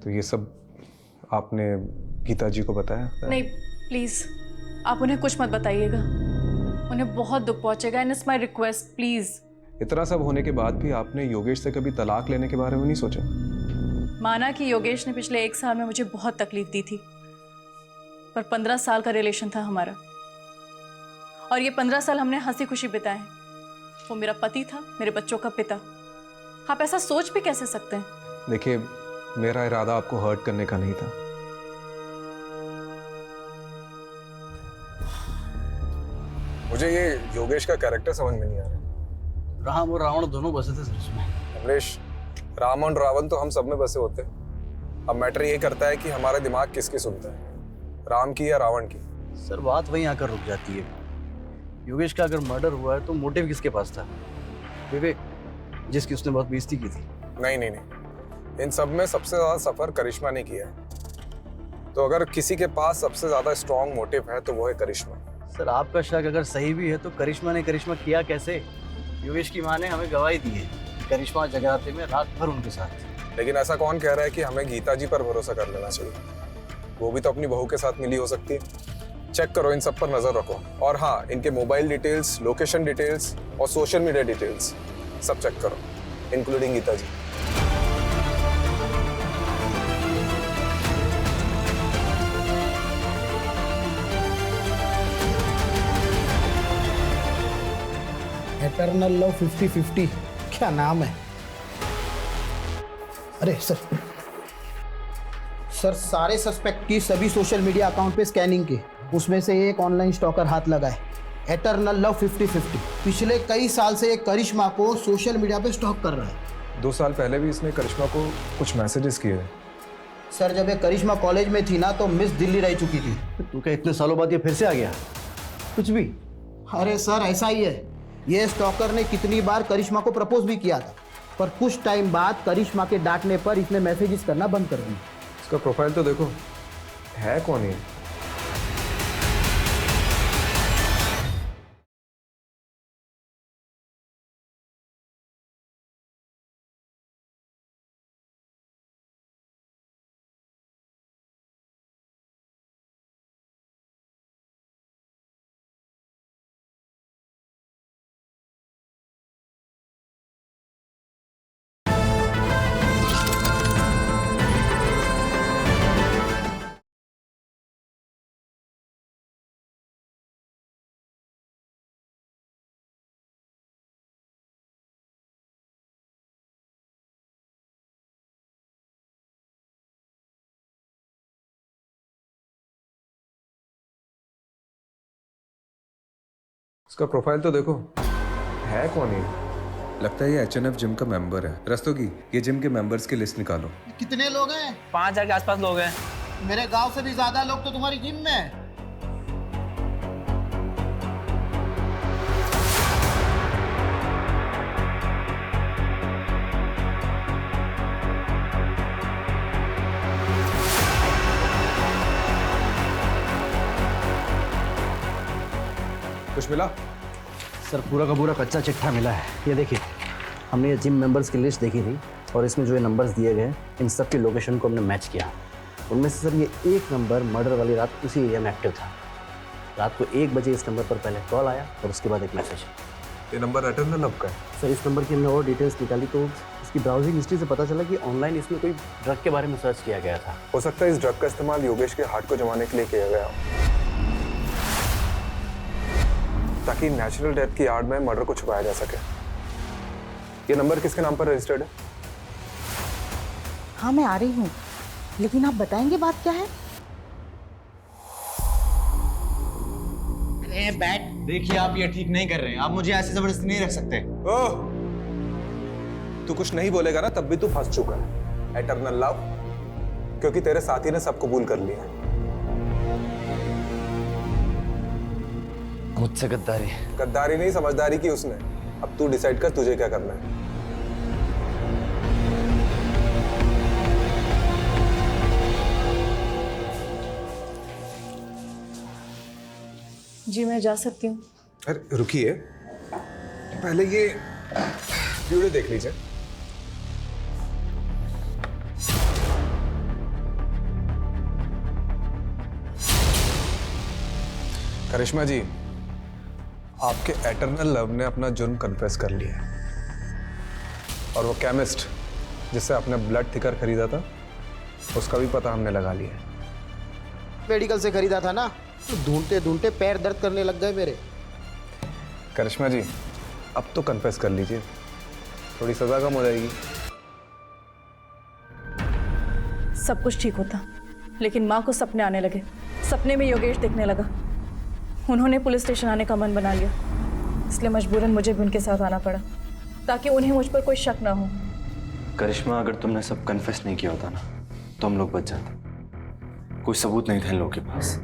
तो ये सब आपने गीता जी को बताया? नहीं, प्लीज आप उन्हें कुछ मत बताइएगा। उन्हें बहुत दुख पहुंचेगा। And it's my request, please. इतना सब होने के बाद भी आपने योगेश से कभी तलाक लेने के बारे में नहीं सोचा? माना कि योगेश ने पिछले 1 साल में मुझे बहुत तकलीफ दी थी, पर 15 साल का रिलेशन था हमारा, और ये 15 साल हमने हंसी खुशी बिताए। वो मेरा पति था, मेरे बच्चों का पिता। आप ऐसा सोच भी कैसे सकते हैं? देखिए, मेरा इरादा आपको हर्ट करने का नहीं था। मुझे ये योगेश का कैरेक्टर समझ में नहीं आ रहा। राम और रावण दोनों बसे थे सर उसमें। अमरीश, राम और रावण तो हम सब में बसे होते हैं। अब मैटर ये करता है कि हमारा दिमाग किसकी सुनता है, राम की या रावण की। सर बात वहीं आकर रुक जाती है। योगेश का अगर मर्डर हुआ है तो मोटिव किसके पास था? विवेक, जिसकी उसने बहुत बेइज्जती की थी। नहीं नहीं नहीं, इन सब में सबसे ज्यादा सफर करिश्मा ने किया है। तो अगर किसी के पास सबसे ज्यादा स्ट्रॉन्ग मोटिव है तो वो है करिश्मा। सर आपका शक अगर सही भी है तो करिश्मा ने करिश्मा किया कैसे? योगेश की माँ ने हमें गवाही दी है, करिश्मा जगराते में रात भर उनके साथ थी। लेकिन ऐसा कौन कह रहा है कि हमें गीता जी पर भरोसा कर लेना चाहिए? वो भी तो अपनी बहू के साथ मिली हो सकती है। चेक करो, इन सब पर नजर रखो। और हाँ, इनके मोबाइल डिटेल्स, लोकेशन डिटेल्स और सोशल मीडिया डिटेल्स सब चेक करो, इंक्लूडिंग गीता जी। एटर्नल लव 50-50 क्या नाम है? अरे सर सारे सस्पेक्ट की सभी सोशल मीडिया अकाउंट पे स्कैनिंग की, उसमें से एक ऑनलाइन स्टॉकर हाथ लगा है। एटर्नल लव 50-50 पिछले कई साल से एक करिश्मा को सोशल मीडिया पे स्टॉक कर रहा है। 2 साल पहले भी इसने करिश्मा को कुछ मैसेजेस किए हैं। सर जब ये करिश्मा कॉलेज में थी ना तो मिस दिल्ली रह चुकी थी। तू क्या इतने सालों बाद ये फिर से आ गया? कुछ भी? अरे सर ऐसा ही है, ये स्टॉकर ने कितनी बार करिश्मा को प्रपोज भी किया था, पर कुछ टाइम बाद करिश्मा के डांटने पर इसने मैसेजेस करना बंद कर दिया। इसका प्रोफाइल तो देखो, है कौन ये? इसका प्रोफाइल तो देखो, है कौन ये? लगता है ये HNF जिम का मेंबर है। रस्तोगी, ये जिम के मेंबर्स की लिस्ट निकालो। कितने लोग हैं? 5000 के आसपास लोग हैं। मेरे गांव से भी ज्यादा लोग तो तुम्हारी जिम में हैं। कुछ मिला? सर पूरा का पूरा कच्चा चिट्ठा मिला है। ये देखिए, हमने ये जिम मेंबर्स की लिस्ट देखी थी और इसमें जो ये नंबर्स दिए गए इन सब की लोकेशन को हमने मैच किया। उनमें से सर ये एक नंबर मर्डर वाली रात उसी एरिया में एक्टिव था। रात को 1 बजे इस नंबर पर पहले कॉल आया और उसके बाद एक मैसेज। ये नंबर एटर्नल लव का है? सर इस नंबर की हमने और डिटेल्स निकाली तो इसकी ब्राउजिंग हिस्ट्री से पता चला कि ऑनलाइन इसमें कोई ड्रग के बारे में सर्च किया गया था। हो सकता है इस ड्रग का इस्तेमाल योगेश के हार्ट को जमाने के लिए किया गया हो, ताकि नेचुरल डेथ की आड़ में मर्डर को छुपाया जा सके। ये नंबर किसके नाम पर रजिस्टर्ड है? हाँ मैं आ रही हूँ, लेकिन आप बताएंगे बात क्या है? अरे बैठ, देखिए आप ये ठीक नहीं कर रहे हैं। आप मुझे ऐसे जबरदस्ती नहीं रख सकते। ओह, तू कुछ नहीं बोलेगा ना तब भी तू फंस चुका है। एटर्नल लव, क्योंकि तेरे साथी ने सब कबूल कर लिया। मुझसे गद्दारी? गद्दारी नहीं, समझदारी की उसने। अब तू डिसाइड कर तुझे क्या करना है। जी मैं जा सकती हूँ? अरे रुकिए, पहले ये वीडियो देख लीजिए। करिश्मा जी, आपके एटर्नल लव ने अपना जुर्म कन्फेस कर लिया है। और वो केमिस्ट जिससे आपने ब्लड थिकर खरीदा था, उसका भी पता हमने लगा लिया है। मेडिकल से खरीदा था ना, तो ढूंढते ढूंढते पैर दर्द करने लग गए मेरे। करिश्मा जी, अब तो कन्फेस कर लीजिए, थोड़ी सजा कम हो जाएगी। सब कुछ ठीक होता, लेकिन माँ को सपने आने लगे। सपने में योगेश दिखने लगा। उन्होंने पुलिस स्टेशन आने का मन बना लिया, इसलिए मजबूरन मुझे भी उनके साथ आना पड़ा, ताकि उन्हें मुझ पर कोई शक ना हो। करिश्मा, अगर तुमने सब कन्फेस नहीं किया होता ना तो हम लोग बच जाते। कोई सबूत नहीं था इन लोगों के पास।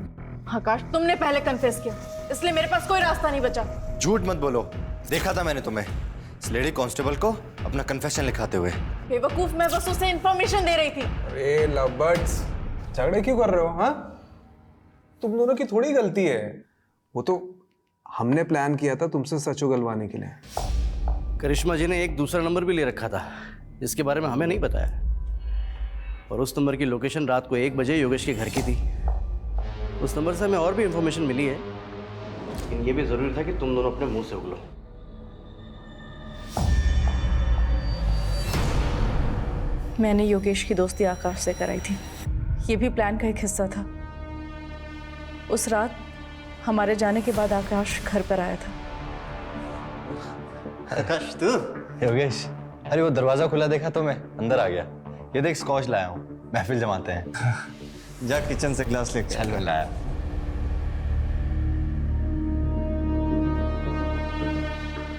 आकाश, तुमने पहले कन्फेस किया, इसलिए मेरे पास कोई रास्ता नहीं बचा। झूठ मत बोलो, देखा था मैंने तुम्हें इस लेडी कांस्टेबल को अपना कन्फेशन लिखाते हुए। बेवकूफ, मैं बस उसे इंफॉर्मेशन दे रही थी। अरे लवबर्ड्स, झगड़े क्यों कर रहे हो? हाँ, तुम दोनों की थोड़ी गलती है। वो तो हमने प्लान किया था तुमसे सच उगलवाने के लिए। करिश्मा जी ने एक दूसरा नंबर भी ले रखा था, जिसके बारे में हमें नहीं बताया। और उस नंबर की लोकेशन रात को 1 बजे योगेश के घर की थी। उस नंबर से हमें और भी इंफॉर्मेशन मिली है, लेकिन ये भी जरूरी था कि तुम दोनों अपने मुंह से उगलो। मैंने योगेश की दोस्ती आकाश से कराई थी। ये भी प्लान का एक हिस्सा था। उस रात हमारे जाने के बाद आकाश घर पर आया था। आकाश तू? योगेश, अरे वो दरवाजा खुला देखा तो मैं अंदर आ गया। ये देख स्कॉच लाया हूँ, महफिल जमाते हैं। जा किचन से ग्लास लेके चल। लाया।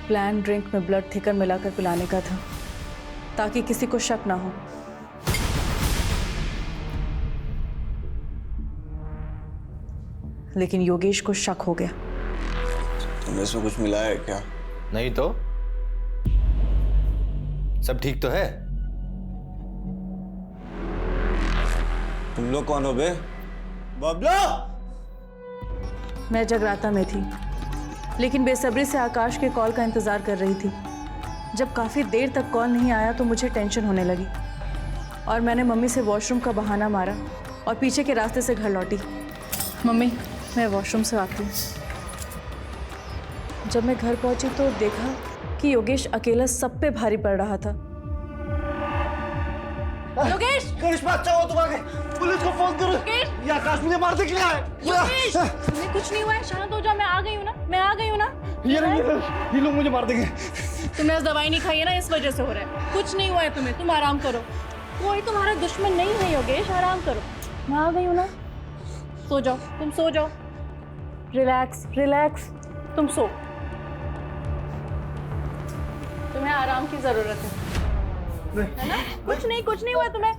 प्लान ड्रिंक में ब्लड थिकर मिलाकर पिलाने का था, ताकि किसी को शक ना हो। लेकिन योगेश को शक हो गया। तुमने इसमें कुछ मिलाया है क्या? नहीं तो सब ठीक तो है। तुम लोग कौन हो बे? बबला! मैं जगराता में थी, लेकिन बेसब्री से आकाश के कॉल का इंतजार कर रही थी। जब काफ़ी देर तक कॉल नहीं आया तो मुझे टेंशन होने लगी और मैंने मम्मी से वॉशरूम का बहाना मारा और पीछे के रास्ते से घर लौटी। मम्मी, मैं वॉशरूम से आती हूँ। जब मैं घर पहुंची तो देखा कि योगेश अकेला सब पे भारी पड़ रहा था। योगेश! करिश्मा, अच्छा हो तुम आ गए। पुलिस को फोन करो। ये आकाश मुझे मारने के लिए आया है। योगेश, तुम्हें कुछ नहीं हुआ है, शांत हो जाओ। मैं आ गई हूँ ना, मैं आ गई हूँ ना। ये लोग मुझे मार देंगे। तुमने दवाई नहीं खाई है ना, इस वजह से हो रहा है। कुछ नहीं हुआ है तुम्हें, तुम आराम करो। कोई तुम्हारा दुश्मन नहीं है योगेश, आराम करो। मैं आ गई हूँ ना, सो जाओ, तुम सो जाओ। रिलैक्स रिलैक्स, तुम सो। तुम्हें आराम की जरूरत है ना? कुछ नहीं हुआ तुम्हें।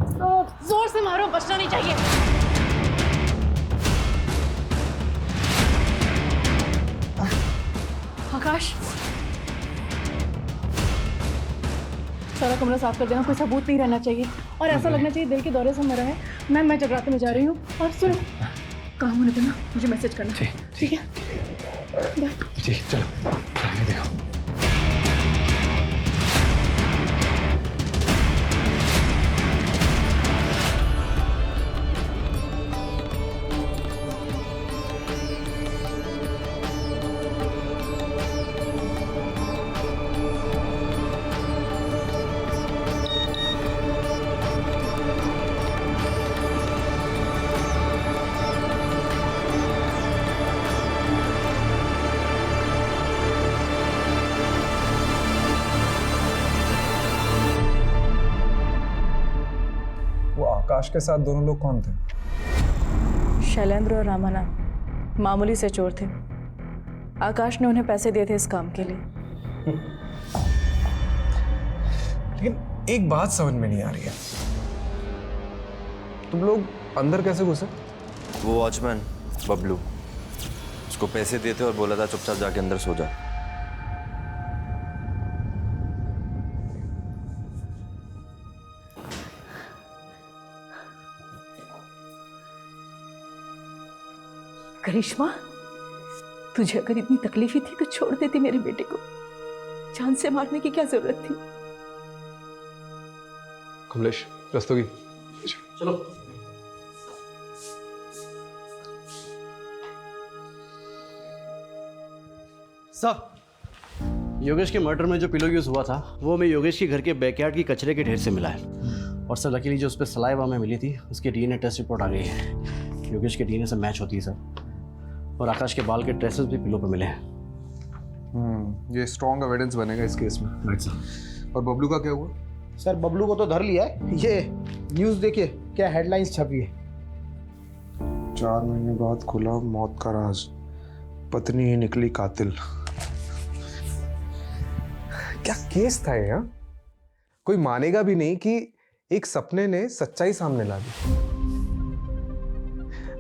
जोर से मारो, बचना नहीं चाहिए। आकाश, सारा कमरा साफ कर देना, कोई सबूत नहीं रहना चाहिए और ऐसा लगना चाहिए दिल के दौरे से मरा है। मैं जगराते में जा रही हूँ और सुनो, काम होने पर ना मुझे मैसेज करना। ठीक है? बाय। जी चलो आगे देखो। आकाश के साथ दोनों लोग कौन थे? शैलेंद्र और रामानंद मामूली से चोर थे। आकाश ने उन्हें पैसे दिए थे इस काम के लिए। लेकिन एक बात समझ में नहीं आ रही है, तुम लोग अंदर कैसे घुसे? वो वॉचमैन बबलू, उसको पैसे दिए थे और बोला था चुपचाप जाके अंदर सो जा। करिश्मा, तुझे अगर इतनी तकलीफ ही थी तो छोड़ देती मेरे बेटे को। जान से मारने की क्या जरूरत थी? कमलेश, रस्तोगी चलो। सर, योगेश के मर्डर में जो पिलो यूज हुआ था वो हमें योगेश के घर के बैकयार्ड की कचरे के ढेर से मिला है। और सर लकीली जो उस पर सलाइवा में मिली थी उसकी डीएनए टेस्ट रिपोर्ट आ गई है। योगेश के डीएनए से मैच होती है सर। और आकाश के बाल के ट्रेसेस भी पिलो पे मिले हैं। ये स्ट्रॉन्ग एविडेंस बनेगा इस केस में। Right sir. और बबलू का क्या हुआ? सर बबलू को तो धर लिया है। ये न्यूज़ देखिए क्या हेडलाइंस छपी है। 4 महीने बाद खुला मौत का राज, पत्नी ही निकली कातिल। क्या केस था ये? कोई मानेगा भी नहीं कि एक सपने ने सच्चाई सामने ला दी।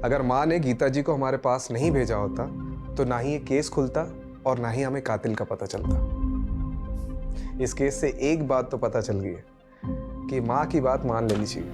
अगर माँ ने गीता जी को हमारे पास नहीं भेजा होता तो ना ही ये केस खुलता और ना ही हमें कातिल का पता चलता। इस केस से एक बात तो पता चल गई है कि माँ की बात मान लेनी चाहिए।